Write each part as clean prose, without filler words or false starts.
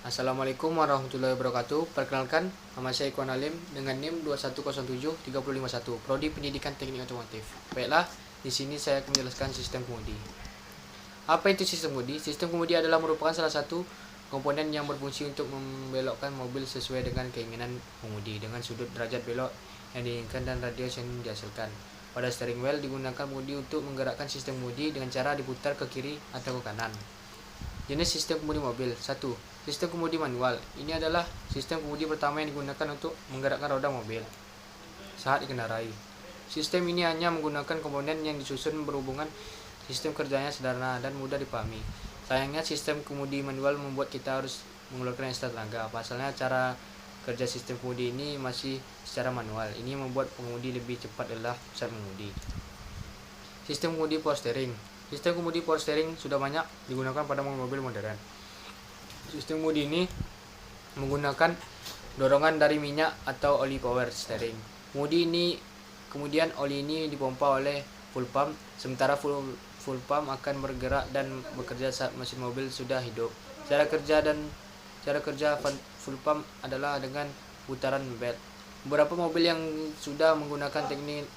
Assalamualaikum warahmatullahi wabarakatuh. Perkenalkan, nama saya Ikhwan Alim dengan NIM 21073051, Prodi Pendidikan Teknik Otomotif. Baiklah, di sini saya akan menjelaskan sistem kemudi. Apa itu sistem kemudi? Sistem kemudi adalah merupakan salah satu komponen yang berfungsi untuk membelokkan mobil sesuai dengan keinginan pengemudi dengan sudut derajat belok yang diinginkan dan radius yang dihasilkan. Pada steering wheel digunakan pengemudi untuk menggerakkan sistem kemudi dengan cara diputar ke kiri atau ke kanan. Jenis sistem kemudi mobil. 1. Sistem kemudi manual. Ini adalah sistem kemudi pertama yang digunakan untuk menggerakkan roda mobil saat dikendarai. Sistem ini hanya menggunakan komponen yang disusun berhubungan. Sistem kerjanya sederhana dan mudah dipahami. Sayangnya sistem kemudi manual membuat kita harus mengeluarkan ekstra tenaga. Pasalnya cara kerja sistem kemudi ini masih secara manual. Ini membuat pengemudi lebih cepat lelah saat mengemudi. Sistem kemudi power steering. Sistem kemudi power steering sudah banyak digunakan pada mobil modern. Sistem kemudi ini menggunakan dorongan dari minyak atau oli power steering. Kemudian oli ini dipompa oleh full pump, sementara full pump akan bergerak dan bekerja saat mesin mobil sudah hidup. Cara kerja full pump adalah dengan putaran belt. Beberapa mobil yang sudah menggunakan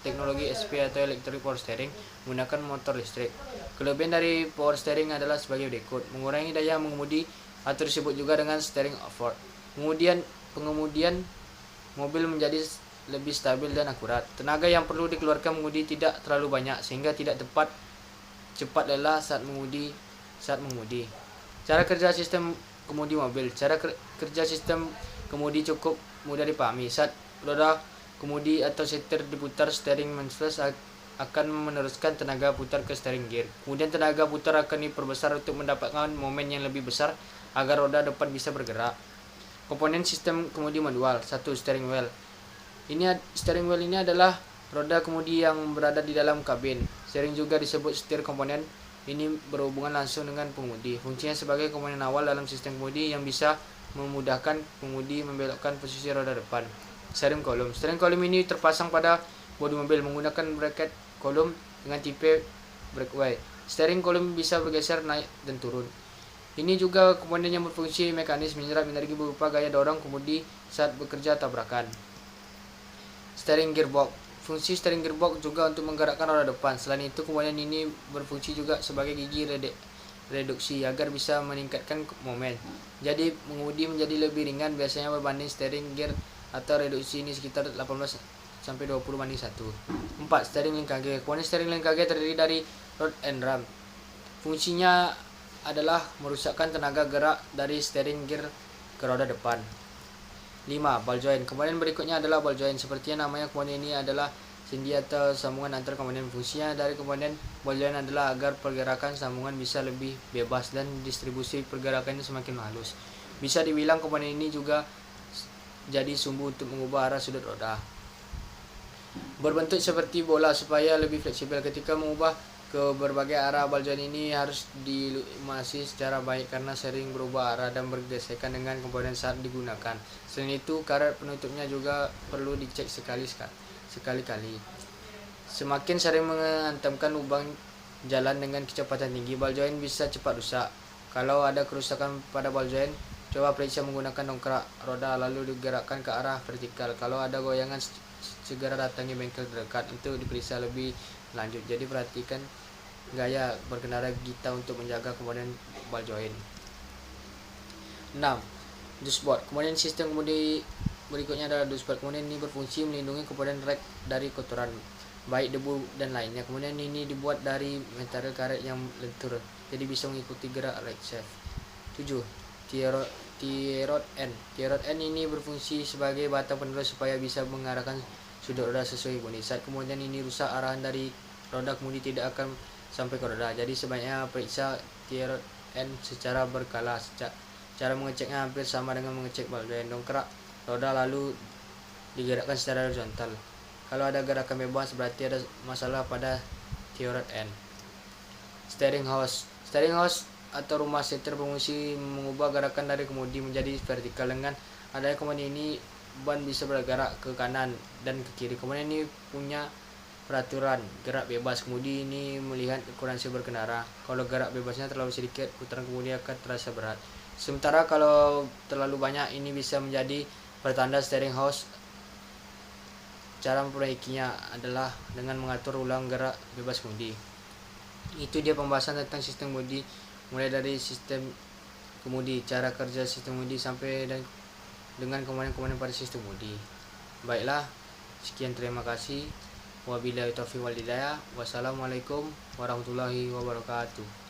teknologi SP atau electric power steering menggunakan motor listrik. Kelebihan dari power steering adalah sebagai berikut: mengurangi daya mengemudi atau disebut juga dengan steering effort. Pengemudian mobil menjadi lebih stabil dan akurat. Tenaga yang perlu dikeluarkan mengemudi tidak terlalu banyak sehingga tidak cepat lelah saat mengemudi. Cara kerja sistem kemudi mobil. Cara kerja sistem kemudi cukup mudah dipahami. Saat roda kemudi atau setir diputar, steering manipulator akan meneruskan tenaga putar ke steering gear. Kemudian tenaga putar akan diperbesar untuk mendapatkan momen yang lebih besar agar roda depan bisa bergerak. Komponen sistem kemudi manual. 1. Steering wheel. Steering wheel ini adalah roda kemudi yang berada di dalam kabin. Steering juga disebut setir. Komponen ini berhubungan langsung dengan pengemudi. Fungsinya sebagai komponen awal dalam sistem kemudi yang bisa memudahkan pengemudi membelokkan posisi roda depan. Steering column. Steering column ini terpasang pada bodi mobil menggunakan bracket column dengan tipe breakaway. Steering column bisa bergeser naik dan turun. Ini juga komponen yang berfungsi mekanis menyerap energi berupa gaya dorong kemudi saat bekerja tabrakan. Steering gearbox. Fungsi steering gearbox juga untuk menggerakkan roda depan. Selain itu, komponen ini berfungsi juga sebagai gigi reduksi agar bisa meningkatkan momen. Jadi mengemudi menjadi lebih ringan biasanya berbanding steering gear atau reduksi ini sekitar 18-20 banding 1. 4. Steering link kage. Komponen steering link kage terdiri dari rod and ram. Fungsinya adalah merusakkan tenaga gerak dari steering gear ke roda depan. 5. Ball joint. Komponen berikutnya adalah ball joint. Seperti yang namanya, komponen ini adalah sendi atau sambungan antar komponen. Fungsinya dari komponen ball joint adalah agar pergerakan sambungan bisa lebih bebas dan distribusi pergerakannya semakin halus. Bisa dibilang komponen ini juga jadi sumbu untuk mengubah arah sudut roda. Berbentuk seperti bola supaya lebih fleksibel ketika mengubah ke berbagai arah. Ball joint ini harus dilumasi secara baik karena sering berubah arah dan bergesekan dengan komponen saat digunakan. Selain itu, karet penutupnya juga perlu dicek sekali-kali. Semakin sering menghantamkan lubang jalan dengan kecepatan tinggi, ball joint bisa cepat rusak. Kalau ada kerusakan pada ball joint, coba periksa menggunakan dongkrak roda lalu digerakkan ke arah vertikal. Kalau ada goyangan, segera datangi bengkel terdekat untuk diperiksa lebih lanjut. Jadi perhatikan gaya berkendara kita untuk menjaga komponen ball joint. 6. Dashboard. Komponen sistem kemudi berikutnya adalah dashboard. Komponen ini berfungsi melindungi komponen rek dari kotoran, baik debu dan lainnya. Komponen ini dibuat dari material karet yang lentur, jadi bisa mengikuti gerak rek shaft. 7. T-rod end. T-rod end ini berfungsi sebagai batang penerus supaya bisa mengarahkan sudut roda sesuai bunyi. Saat komponen ini rusak, arahan dari roda kemudi tidak akan sampai ke roda. Jadi sebaiknya periksa T-rod end secara berkala. Cara mengeceknya hampir sama dengan mengecek ball joint. Dongkrak roda lalu digerakkan secara horizontal. Kalau ada gerakan bebas berarti ada masalah pada T-rod end. Steering house. Steering house atau rumah setir berfungsi mengubah gerakan dari kemudi menjadi vertikal. Dengan adanya komponen ini, ban bisa bergerak ke kanan dan ke kiri. Komponen ini punya peraturan gerak bebas. Kemudi ini melihat akurasi berkendara. Kalau gerak bebasnya terlalu sedikit, putaran kemudi akan terasa berat. Sementara kalau terlalu banyak ini bisa menjadi pertanda steering house. Cara memperbaikinya adalah dengan mengatur ulang gerak bebas kemudi. Itu dia pembahasan tentang sistem kemudi, mulai dari sistem kemudi, cara kerja sistem kemudi sampai dengan komponen-komponen pada sistem kemudi. Baiklah, sekian, terima kasih. Wabillahi taufiq wal hidayah. Wassalamualaikum warahmatullahi wabarakatuh.